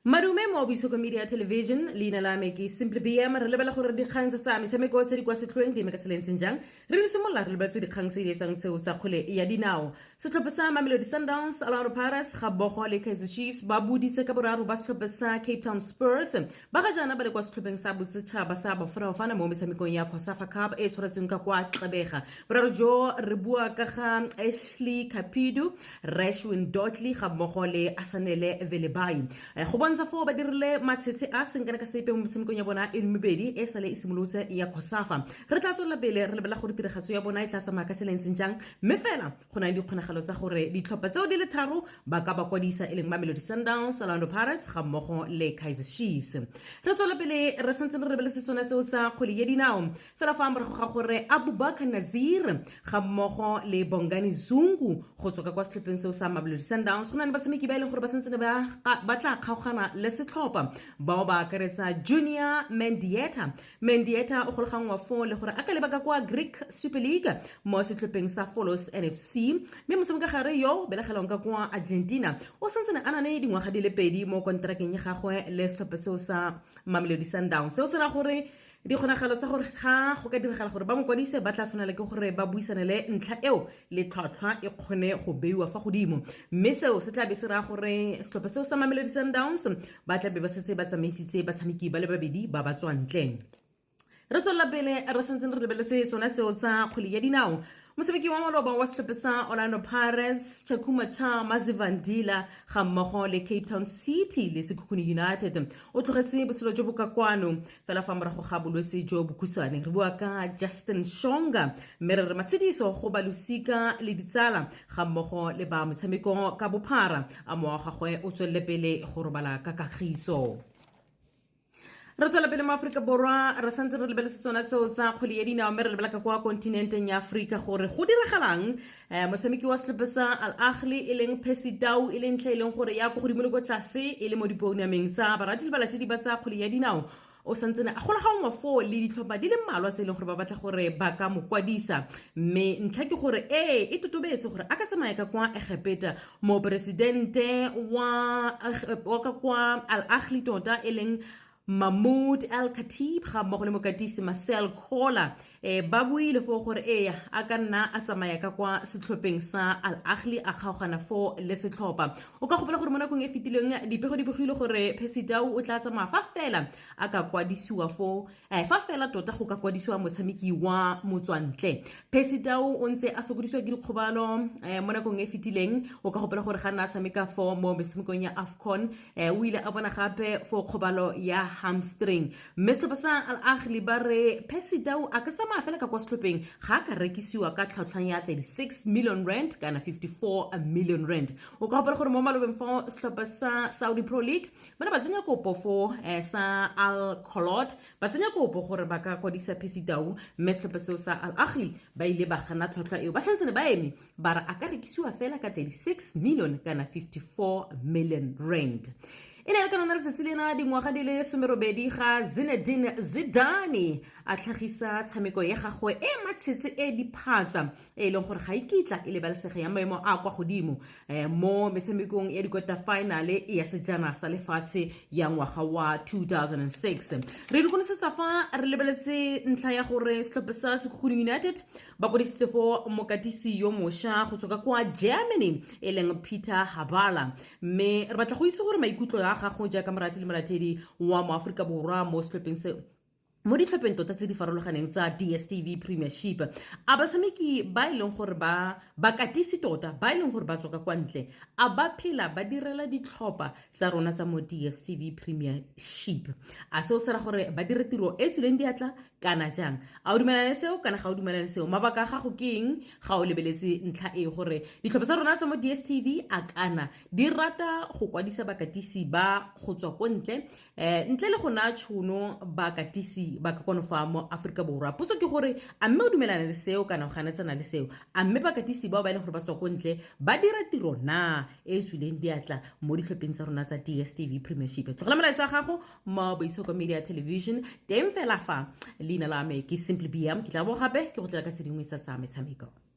Madume mo Boisoko Media Television leina la me ke Simply BM re lebala gore dikgang tsa metshameko tse di kwa setlhoeng di me ka selenseng jang re simolola re lebetse dikgang tse di sang tseo sa kgole ya dinao setlhopha sa Mamelodi Sundowns Orlando Pirates ga bogo le Kaizer Chiefs ba buditse ka boraro ba setlhopha sa Cape Town Spurs ba ga jana ba le kwa setlhopheng sa bosetšhaba sa Bafana mo metshamekong ya COSAFA Cup e tshwaretsweng ka kwa Xebega boraro jo re bua ka ga Ashley Kapidu Rashwin Dotley ga bogo le Asanele Velebai go bontsha fo ba dirile matshetse a seng kana ka sepe mo metshamekong ya bona e mebedi e sale e simolotse ya COSAFA re tla tswela pele re lebela gore tiragatso ya bona e tla tsamaya ka selentseng jang mme fela go na le dikgonagalo tsa gore ditlhopha tseo di le tharo ba ka ba kwadisa e leng Mamelodi Sundowns Orlando Pirates ga mmogo le Kaizer Chiefs re tswela pele re santse re rebeletse tsona tseo tsa kgwele ya dinao fela fa morago ga gore Abubakar Nazir ga mmogo le Bongani Zungu go tswa kwa setlhopheng seo sa Mamelodi Sundowns go na le batshameki ba e leng gore ba santse ba tla kgaogana le setlhopha bao ba akaretsa Junior Mendieta o golagangwa fo le gore a ka lebaka kwa Greek Super League mo setlhopheng sa Follows NFC mme motshameka gare yo belagelwang ka kwa Argentina o santsene a na le dingwaga di le pedi mo kontrakeng ya gagwe le setlhopha seo sa Mamelodi Sundowns seo se ra gore dikgonagalo tsa gore ga go ka diragala gore ba mo kwadise ba tla tshwanela ke gore ba buisane le ntlha eo le tlhwatlhwa e kgone go beiwa fa godimo mme seo se tla be se raya gore setlhopha seo sa Mamelodi Sundowns ba tla be ba setse ba tsamaisitse batshameki ba le babedi ba ba tswang ntleng re tswela pele re santseng re lebeletse tsona tseo tsa kgwele ya dinao motshameki wa maloba wa setlhopha sa Orlando Pirates Chakuma Cha Mazivandila ga mmogo le Cape Town City le Sekhukhune United o tlogetse botshelo jo bo ka kwano fela fa morago ga bolwetse jo bokhutshwane re bua ka Justin Shonga mme re matsediso go balosika le ditsala ga mmogo le ba motshameko ka bophara a moa gagwe o tswelle pele go robala ka kagiso re tswela pele mo Aforika Borwa re santse re lebeletse tsona tseo tsa kgwele ya dinao mme re lebela ka kwa kontinenteng ya Aforika gore go diragalang motshameki wa setlhopha sa Al Ahly e leng Percy Tau e leng ntlha e leng gore ya go godimo le go tlase e le mo diponiameng tsa barati le balatedi ba tsa kgwele ya dinao o santsene a golagangwa fo le ditlhopha di le mmalwa tse e leng gore ba batla gore ba ka mo kwadisa mme ntlha ke gore e totobetse gore a ka tsamaya ka kwa Egepeta mo presidente wa ka kwa Al Ahly tota e leng Mahmoud El Khatib ga mmogo le mokatisi Marcel Koller ba buile fo gore a ka nna a tsamaya ka kwa setlhopheng sa Al Ahly a kgaogana fo le setlhopha o ka gopola gore mo nakong e fetileng dipego di begile gore Percy Tau o tla tsamaya fa fela a ka kwadisiwa fo fa fela tota go ka kwadisiwa motshameki wa motswantle Percy Tau o ntse a sokodisiwa ke dikgobalo mo nakong e fetileng o ka gopola gore ga nna a tshameka fo mo metshamekong ya AFCON o ile a bona gape fo kgobalo ya hamstring mme setlhopha sa Al Ahly ba re Percy Tau a ka tsamaya fela ka kwa setlhopheng ga ka rekisiwa ka tlhwatlhwa ya 36 million rand kana 54 million rand o ka gopola gore mo malobeng fo setlhopha sa Saudi Pro League bana ba tsenya kopo fo sa Al Kholot ba tsenya kopo gore ba ka kwadisa Percy Tau mme setlhopha seo sa Al Ahly ba ile ba gana tlhwatlhwa eo ba santsene ba eme ba re a ka rekisiwa fela ka 36 million kana 54 million rand e ne le kana letsatsi lena dingwaga di le 18 ga Zinedine Zidane a tlhagisa tshameko ya gagwe e matshetse e diphatsa e leng gore ga ikitla e lebalesega ya maemo a kwa godimo mo metshamekong ya dikota finale ya sejana sa lefatshe ya ngwaga wa 2006 re di konosetsa fa re lebeletse ntlha ya gore setlhopha sa Sekhukhune United ba kodisitse fo mokatisi yo mošwa go tswa kwa Germany e leng Peter Habala mme re batla go itse gore maikutlo ya gago jaaka morati le molatedi wa mo Aforika Borwa mo setlhopheng se mo ditlhopheng tota tse di farologaneng tsa DStv Premiership a batshameki ba e leng gore ba katisi tota ba e leng gore ba tswa ka kwa ntle a ba phela ba direla ditlhopha tsa rona tsa mo DStv Premiership a seo se ra gore ba dire tiro e tswileng diatla kana jang a o dumelana le seo kana ga o dumelana le seo mabaka ga go keng ga o lebeletse ntlha e gore ditlhopha tsa rona tsa mo DStv a kana di rata go kwadisa bakatisi ba go tswa ko ntle ntle le go na tšhono bakatisi ba ka konofa mo Aforika Borwa potso ke gore a mme o dumelana le seo kana o ganetsana le seo a mme bakatisi bao ba ile gore ba tswa ko ntle ba dira tiro na e tswileng diatla mo ditlhopheng tsa rona tsa DStv Premiership tlogela molaetsa wa gago mo Boisoko Media Television teng fela fa leina la me ke Simply BM ke tla bo gape ke go tla ka sedingwe sa metshameko